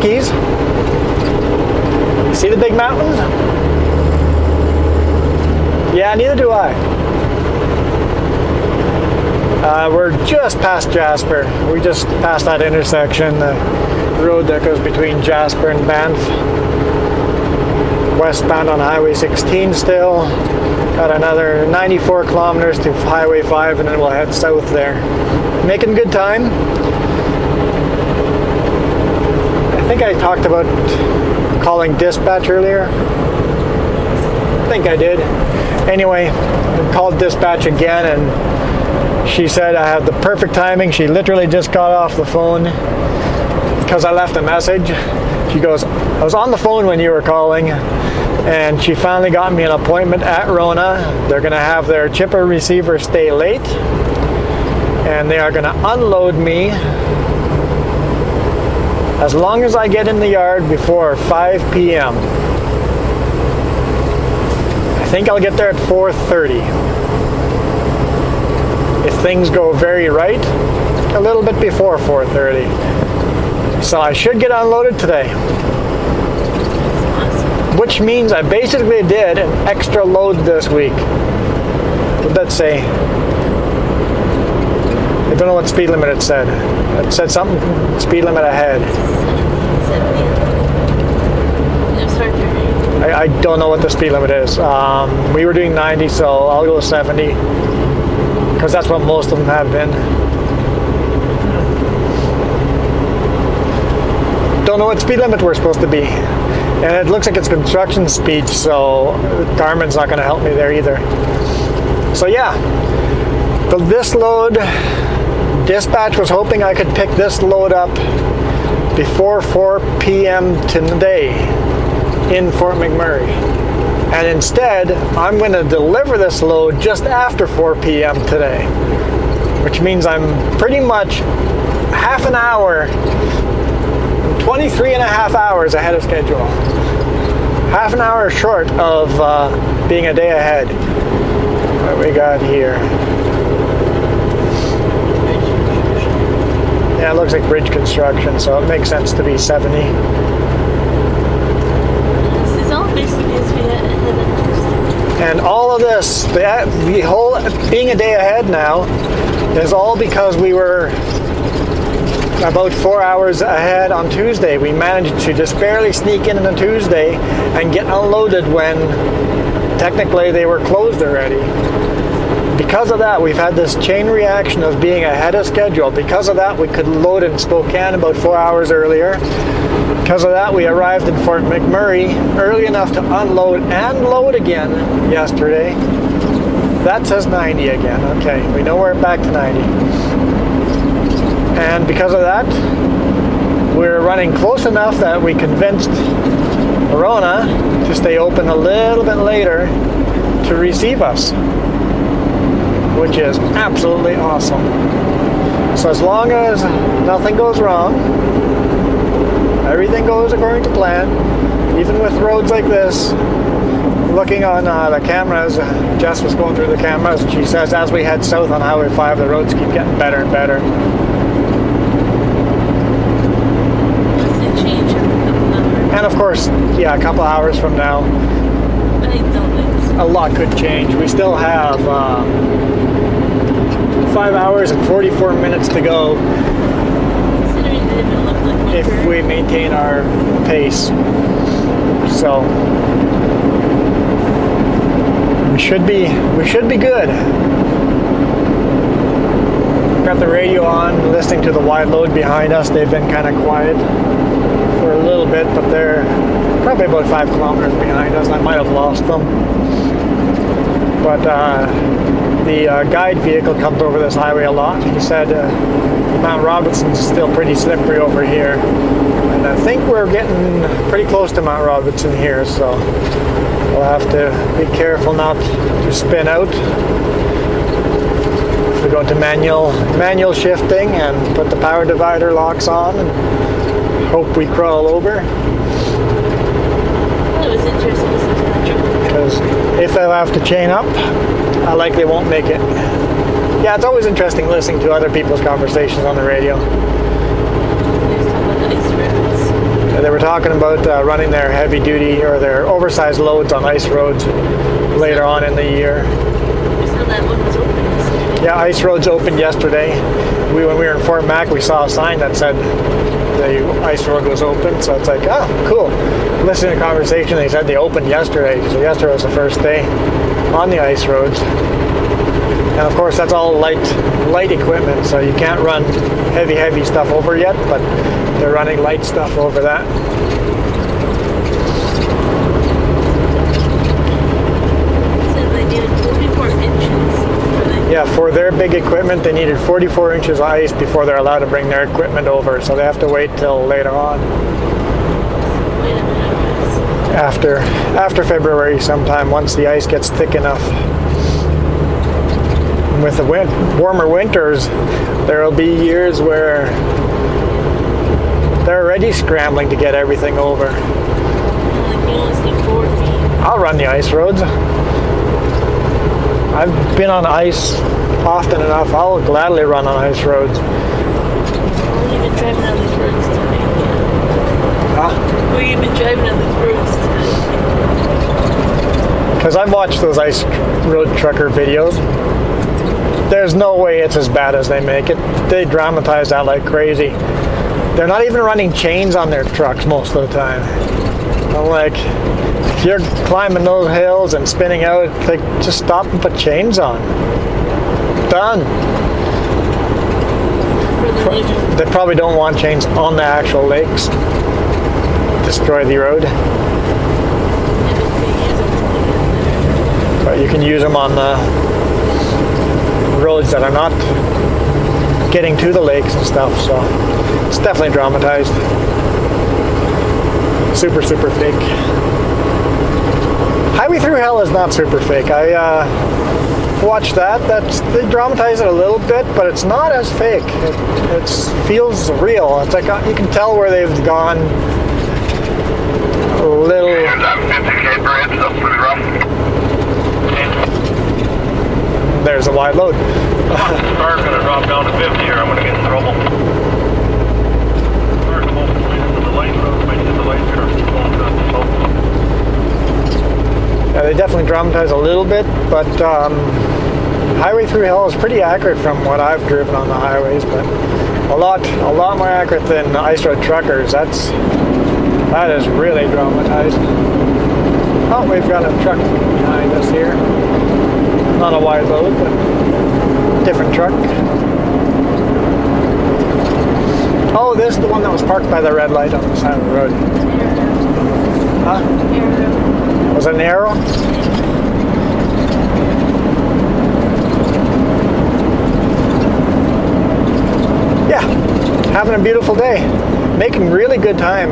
Rockies. See the big mountains? Yeah, neither do I. We're just past Jasper. We just passed that intersection, the road that goes between Jasper and Banff. Westbound on Highway 16 still. Got another 94 kilometers to Highway 5 and then we'll head south there. Making good time. I think I talked about calling dispatch earlier. I think I did. Anyway, I called dispatch again and she said I had the perfect timing. She literally just got off the phone because I left a message. She goes, I was on the phone when you were calling, and she finally got me an appointment at Rona. They're going to have their chipper receiver stay late, and they are going to unload me as long as I get in the yard before 5 p.m. I think I'll get there at 4:30. If things go very right, a little bit before 4:30. So I should get unloaded today. Which means I basically did an extra load this week. What did that say? I don't know what speed limit it said. It said something, speed limit ahead. 70. I don't know what the speed limit is. We were doing 90, so I'll go 70. Because that's what most of them have been. Don't know what speed limit we're supposed to be. And it looks like it's construction speed, so Garmin's not going to help me there either. So yeah, this load, dispatch was hoping I could pick this load up before 4 p.m. today in Fort McMurray. And instead, I'm going to deliver this load just after 4 p.m. today, which means I'm pretty much half an hour, 23 and a half hours ahead of schedule. Half an hour short of being a day ahead. What we got here? Yeah, it looks like bridge construction, so it makes sense to be 70. This is all basically as we had Tuesday. And all of this, the whole being a day ahead now, is all because we were about 4 hours ahead on Tuesday. We managed to just barely sneak in on Tuesday and get unloaded when technically they were closed already. Because of that, we've had this chain reaction of being ahead of schedule. Because of that, we could load in Spokane about 4 hours earlier. Because of that, we arrived in Fort McMurray early enough to unload and load again yesterday. That says 90 again. Okay, we know we're back to 90. And because of that, we're running close enough that we convinced Rona to stay open a little bit later to receive us, which is absolutely awesome. So as long as nothing goes wrong, everything goes according to plan, even with roads like this. Looking on the cameras, Jess was going through the cameras, and she says as we head south on Highway 5, the roads keep getting better and better. And of course, yeah, a couple hours from now, a lot could change. We still have 5 hours and 44 minutes to go if we maintain our pace. So we should be good. Got the radio on, listening to the wide load behind us. They've been kind of quiet for a little bit, but they're probably about 5 kilometers behind us. I might have lost them. But the guide vehicle comes over this highway a lot. He said Mount Robinson's still pretty slippery over here. And I think we're getting pretty close to Mount Robinson here, so we'll have to be careful not to spin out. If we go to manual shifting and put the power divider locks on and hope we crawl over. Well, it was interesting to listen to that truck. Because if I have to chain up, I likely won't make it. Yeah, it's always interesting listening to other people's conversations on the radio. There's some of the ice roads. They were talking about running their heavy duty or their oversized loads on ice roads later on in the year. So that one was open yesterday. Yeah, ice roads opened yesterday. When we were in Fort Mac, we saw a sign that said the ice road was open. So it's like, oh, cool. Listening to the conversation, they said they opened yesterday. So yesterday was the first day on the ice roads. And of course, that's all light equipment, so you can't run heavy stuff over yet, but they're running light stuff over that. So they needed 44 inches. Yeah, for their big equipment, they needed 44 inches of ice before they're allowed to bring their equipment over, so they have to wait till later on. Wait a minute. After February sometime, once the ice gets thick enough. With the warmer winters, there will be years where they're already scrambling to get everything over. Like you only see 4 feet. I'll run the ice roads. I've been on ice often enough. I'll gladly run on ice roads. Well, you've been driving on these roads tonight. Huh? Well, you've been driving on these roads tonight. Because I've watched those ice road trucker videos. There's no way it's as bad as they make it. They dramatize that like crazy. They're not even running chains on their trucks most of the time. I'm like, if you're climbing those hills and spinning out, like, just stop and put chains on. Done. They probably don't want chains on the actual lakes. Destroy the road. But you can use them on the roads that are not getting to the lakes and stuff, so it's definitely dramatized. Super fake. Highway Through Hell is not super fake. I watched that. They dramatize it a little bit, but it's not as fake. It feels real. It's like you can tell where they've gone a little. There's a wide load. Car's going to drop down to 50 here. I'm going to get in trouble. Car's going to the lane road. Might hit the lane here. Yeah, they definitely dramatize a little bit, but Highway Through Hell is pretty accurate from what I've driven on the highways, but a lot more accurate than ice road truckers. That is really dramatized. Oh, we've got a truck behind us here. Not a wide load, but different truck. Oh, this is the one that was parked by the red light on the side of the road. Huh? Was it an Arrow? Yeah, having a beautiful day. Making really good time.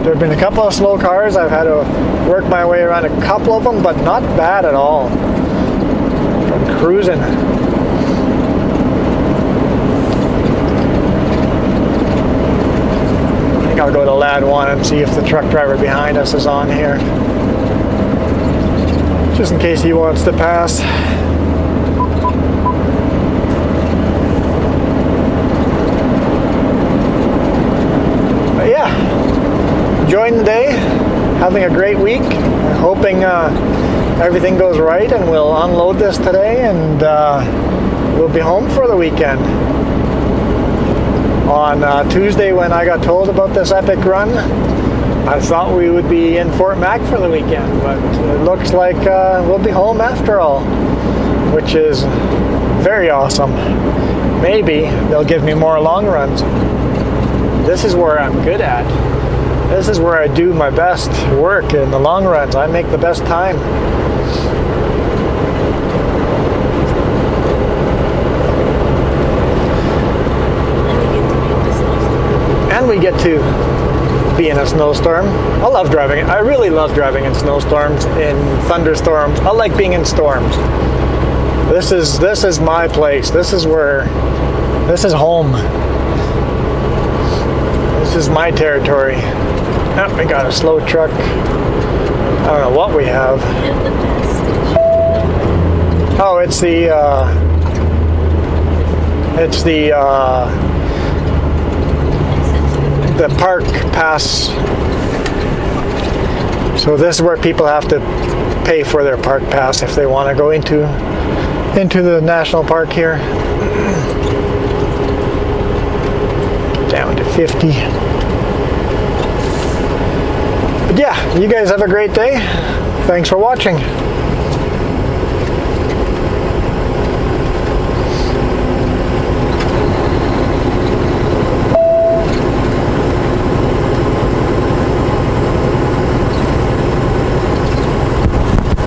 There have been a couple of slow cars. I've had to work my way around a couple of them, but not bad at all. I'm cruising. I think I'll go to Lad 1 and see if the truck driver behind us is on here. Just in case he wants to pass. But yeah, enjoying the day, having a great week, hoping everything goes right and we'll unload this today and we'll be home for the weekend. On Tuesday, when I got told about this epic run, I thought we would be in Fort Mac for the weekend, but it looks like we'll be home after all, which is very awesome. Maybe they'll give me more long runs. This is where I'm good at. This is where I do my best work in the long runs. I make the best time. And we get to be in a snowstorm. I love driving. I really love driving in snowstorms, in thunderstorms. I like being in storms. This is my place. This is home. This is my territory. Oh, we got a slow truck. I don't know what we have. Oh, it's the the park pass. So this is where people have to pay for their park pass if they want to go into the national park here. Down to 50. But yeah, you guys have a great day. Thanks for watching.